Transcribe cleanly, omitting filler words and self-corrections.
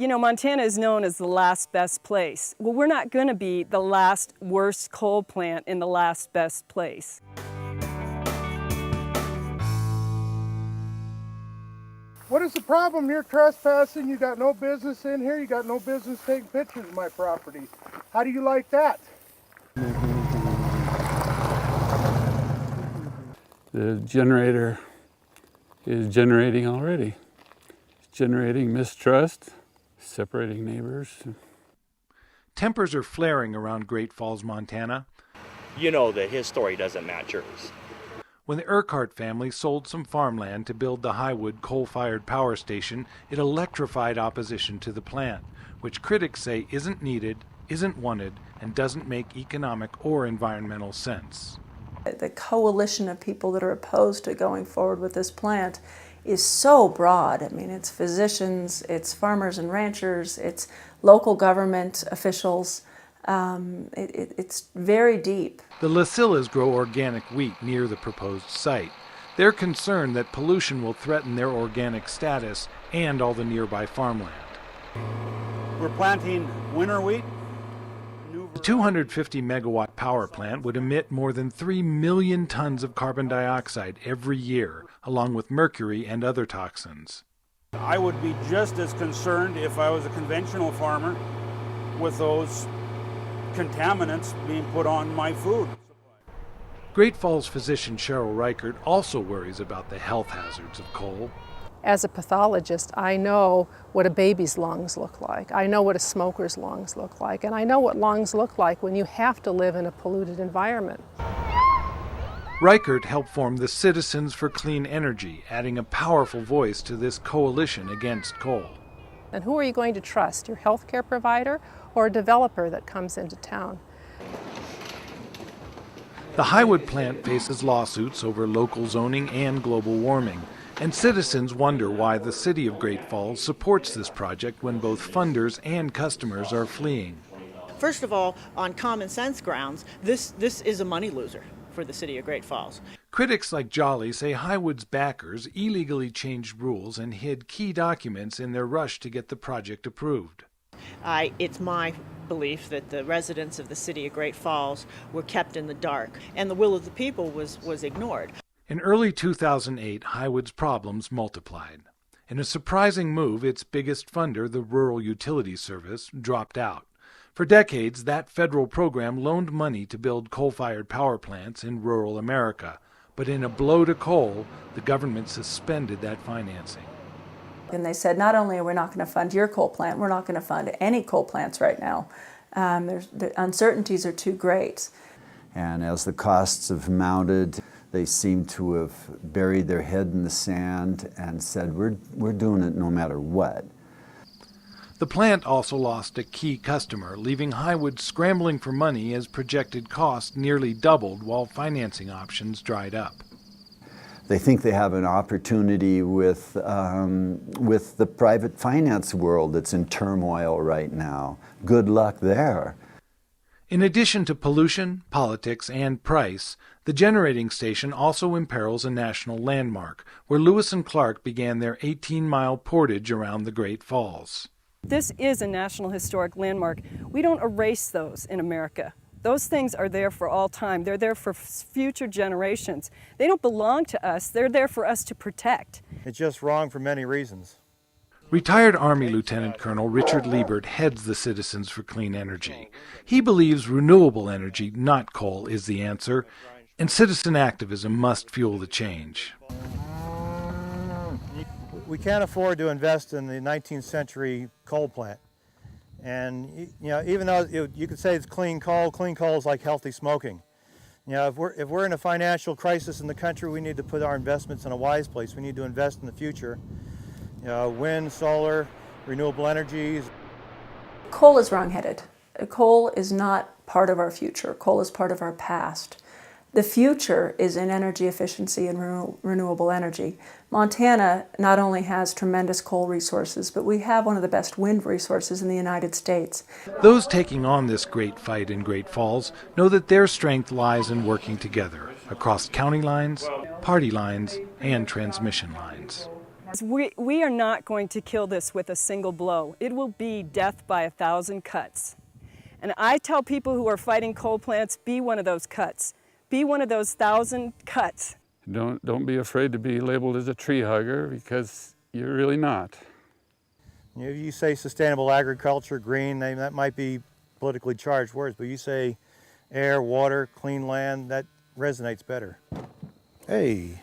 You know, Montana is known as the last best place. Well, we're not going to be the last worst coal plant in the last best place. What is the problem? You're trespassing, you got no business in here, you got no business taking pictures of my property. How do you like that? The generator is generating already. It's generating mistrust, separating neighbors. Tempers are flaring around Great Falls, Montana. You know that his story doesn't match yours. When the Urquhart family sold some farmland to build the Highwood coal-fired power station, it electrified opposition to the plant, which critics say isn't needed, isn't wanted, and doesn't make economic or environmental sense. The coalition of people that are opposed to going forward with this plant is so broad. I mean, it's physicians, it's farmers and ranchers, it's local government officials. It's very deep. The Lassilas grow organic wheat near the proposed site. They're concerned that pollution will threaten their organic status and all the nearby farmland. We're planting winter wheat. The 250 megawatt power plant would emit more than 3 million tons of carbon dioxide every year, along with mercury and other toxins. I would be just as concerned if I was a conventional farmer with those contaminants being put on my food. Great Falls physician Cheryl Reichert also worries about the health hazards of coal. As a pathologist, I know what a baby's lungs look like. I know what a smoker's lungs look like. And I know what lungs look like when you have to live in a polluted environment. Reichert helped form the Citizens for Clean Energy, adding a powerful voice to this coalition against coal. And who are you going to trust, your health care provider or a developer that comes into town? The Highwood plant faces lawsuits over local zoning and global warming, and citizens wonder why the city of Great Falls supports this project when both funders and customers are fleeing. First of all, on common sense grounds, this is a money loser for the city of Great Falls. Critics like Jolley say Highwood's backers illegally changed rules and hid key documents in their rush to get the project approved. It's my belief that the residents of the city of Great Falls were kept in the dark, and the will of the people was ignored. In early 2008, Highwood's problems multiplied. In a surprising move, its biggest funder, the Rural Utilities Service, dropped out. For decades, that federal program loaned money to build coal-fired power plants in rural America. But in a blow to coal, the government suspended that financing. And they said, not only are we not going to fund your coal plant, we're not going to fund any coal plants right now. The uncertainties are too great. And as the costs have mounted, they seem to have buried their head in the sand and said, we're doing it no matter what. The plant also lost a key customer, leaving Highwood scrambling for money as projected costs nearly doubled while financing options dried up. They think they have an opportunity with the private finance world that's in turmoil right now. Good luck there. In addition to pollution, politics, and price, the generating station also imperils a national landmark, where Lewis and Clark began their 18-mile portage around the Great Falls. This is a National Historic Landmark. We don't erase those in America. Those things are there for all time. They're there for future generations. They don't belong to us. They're there for us to protect. It's just wrong for many reasons. Retired Army Lieutenant Colonel Richard Liebert heads the Citizens for Clean Energy. He believes renewable energy, not coal, is the answer, and citizen activism must fuel the change. We can't afford to invest in the 19th century coal plant. And even though you could say it's clean coal is like healthy smoking. If we're in a financial crisis in the country, we need to put our investments in a wise place. We need to invest in the future. Wind, solar, renewable energies. Coal is wrong-headed. Coal is not part of our future. Coal is part of our past. The future is in energy efficiency and renewable energy. Montana not only has tremendous coal resources, but we have one of the best wind resources in the United States. Those taking on this great fight in Great Falls know that their strength lies in working together across county lines, party lines, and transmission lines. We are not going to kill this with a single blow. It will be death by 1,000 cuts. And I tell people who are fighting coal plants, be one of those cuts. Be one of those 1,000 cuts. Don't be afraid to be labeled as a tree hugger, because you're really not. You say sustainable agriculture, green, that might be politically charged words, but you say air, water, clean land, that resonates better. Hey.